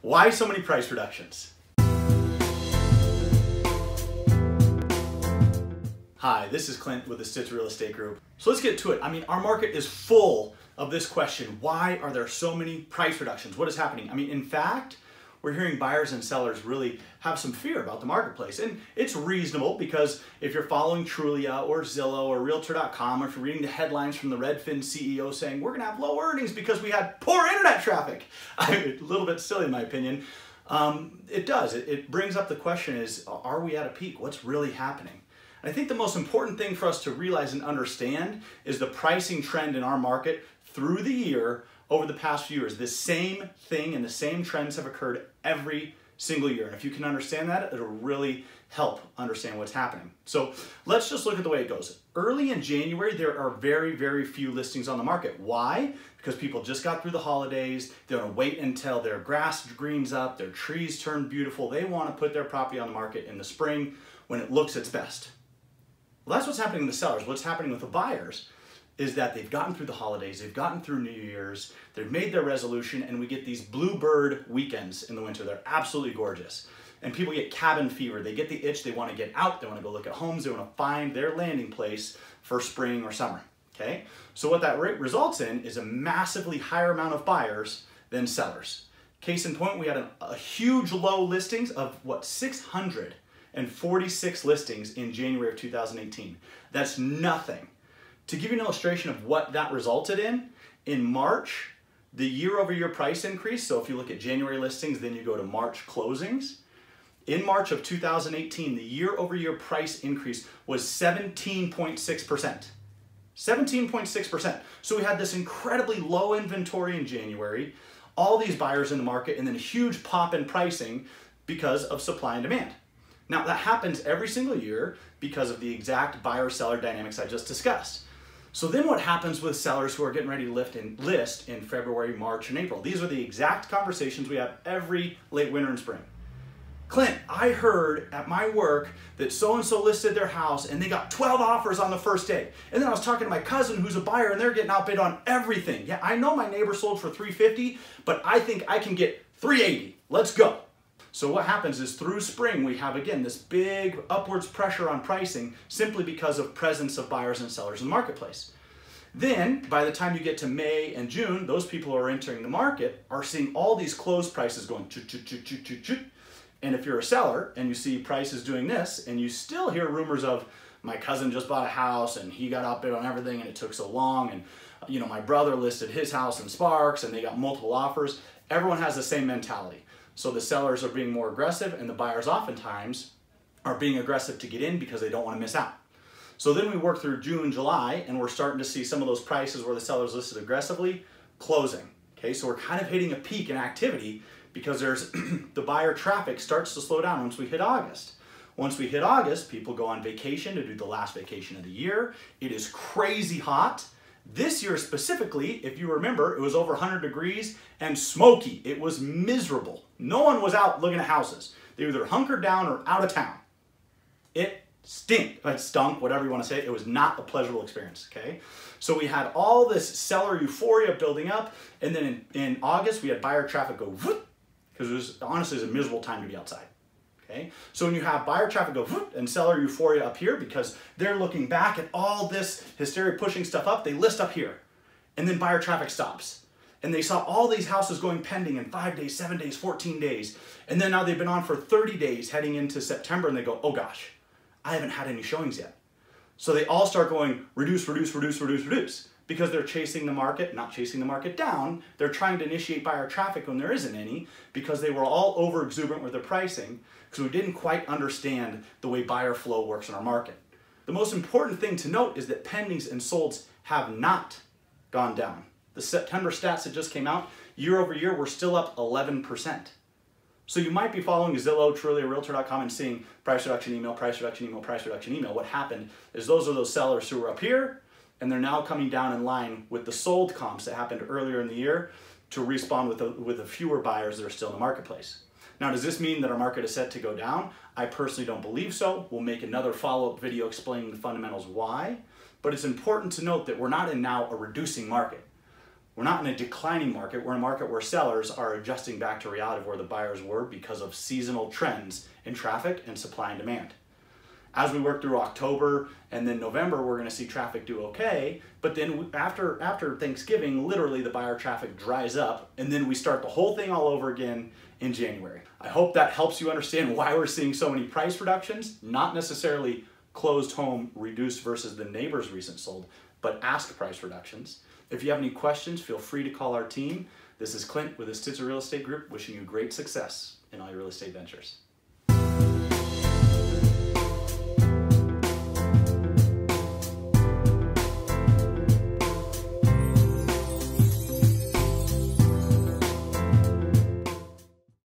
Why so many price reductions? Hi, this is Clint with the Stitser Real Estate Group. So let's get to it. I mean, our market is full of this question. Why are there so many price reductions? What is happening? I mean, in fact, we're hearing buyers and sellers really have some fear about the marketplace. And it's reasonable because if you're following Trulia or Zillow or Realtor.com, or if you're reading the headlines from the Redfin CEO saying, we're gonna have low earnings because we had poor internet traffic. A little bit silly in my opinion. It does, it brings up the question is, are we at a peak? What's really happening? I think the most important thing for us to realize and understand is the pricing trend in our market through the year over the past few years. The same thing and the same trends have occurred every single year. And if you can understand that, it'll really help understand what's happening. So let's just look at the way it goes. Early in January, there are very, very few listings on the market. Why? Because people just got through the holidays. They're gonna wait until their grass greens up, their trees turn beautiful. They wanna put their property on the market in the spring when it looks its best. Well, that's what's happening with the sellers. What's happening with the buyers is that they've gotten through the holidays, they've gotten through New Year's, they've made their resolution, and we get these bluebird weekends in the winter. They're absolutely gorgeous. And people get cabin fever. They get the itch, they want to get out, they want to go look at homes, they want to find their landing place for spring or summer, okay? So what that results in is a massively higher amount of buyers than sellers. Case in point, we had a huge low listings of what, 646 listings in January of 2018. That's nothing. To give you an illustration of what that resulted in March, the year-over-year price increase, so if you look at January listings, then you go to March closings. In March of 2018, the year-over-year price increase was 17.6%. 17.6%. So we had this incredibly low inventory in January, all these buyers in the market, and then a huge pop in pricing because of supply and demand. Now that happens every single year because of the exact buyer-seller dynamics I just discussed. So then what happens with sellers who are getting ready to list in February, March, and April? These are the exact conversations we have every late winter and spring. Clint, I heard at my work that so-and-so listed their house and they got 12 offers on the first day. And then I was talking to my cousin who's a buyer and they're getting outbid on everything. Yeah, I know my neighbor sold for $350, but I think I can get $380. Let's go. So what happens is through spring, we have, again, this big upwards pressure on pricing simply because of presence of buyers and sellers in the marketplace. Then, by the time you get to May and June, those people who are entering the market are seeing all these closed prices going choo, choo, choo, choo, choo, choo. And if you're a seller and you see prices doing this, and you still hear rumors of, my cousin just bought a house and he got outbid on everything and it took so long, and you know, my brother listed his house in Sparks and they got multiple offers, everyone has the same mentality. So the sellers are being more aggressive and the buyers oftentimes are being aggressive to get in because they don't want to miss out. So then we work through June, July, and we're starting to see some of those prices where the sellers listed aggressively closing. Okay, so we're kind of hitting a peak in activity because there's the buyer traffic starts to slow down once we hit August. Once we hit August, people go on vacation to do the last vacation of the year. It is crazy hot. This year specifically, if you remember, it was over 100 degrees and smoky. It was miserable. No one was out looking at houses. They either hunkered down or out of town. It stunk, whatever you want to say. It was not a pleasurable experience, okay? So we had all this seller euphoria building up, and then in August, we had buyer traffic go whoop, because it was honestly a miserable time to be outside. Okay? So when you have buyer traffic go whoop and seller euphoria up here because they're looking back at all this hysteria pushing stuff up, they list up here. And then buyer traffic stops. And they saw all these houses going pending in 5 days, 7 days, 14 days. And then now they've been on for 30 days heading into September and they go, oh gosh, I haven't had any showings yet. So they all start going reduce, reduce, reduce, reduce, reduce. Because they're chasing the market, not chasing the market down. They're trying to initiate buyer traffic when there isn't any because they were all over exuberant with their pricing because we didn't quite understand the way buyer flow works in our market. The most important thing to note is that pendings and solds have not gone down. The September stats that just came out, year over year, we're still up 11%. So you might be following Zillow, Trulia, Realtor.com and seeing price reduction email, price reduction email, price reduction email. What happened is those are those sellers who were up here and they're now coming down in line with the sold comps that happened earlier in the year to respawn with the fewer buyers that are still in the marketplace. Now, does this mean that our market is set to go down? I personally don't believe so. We'll make another follow-up video explaining the fundamentals why, but it's important to note that we're not in now a reducing market. We're not in a declining market. We're in a market where sellers are adjusting back to reality of where the buyers were because of seasonal trends in traffic and supply and demand. As we work through October and then November, we're going to see traffic do okay. But then after Thanksgiving, literally the buyer traffic dries up, and then we start the whole thing all over again in January. I hope that helps you understand why we're seeing so many price reductions, not necessarily closed home reduced versus the neighbor's recent sold, but ask price reductions. If you have any questions, feel free to call our team. This is Clint with the Stitser Real Estate Group, wishing you great success in all your real estate ventures.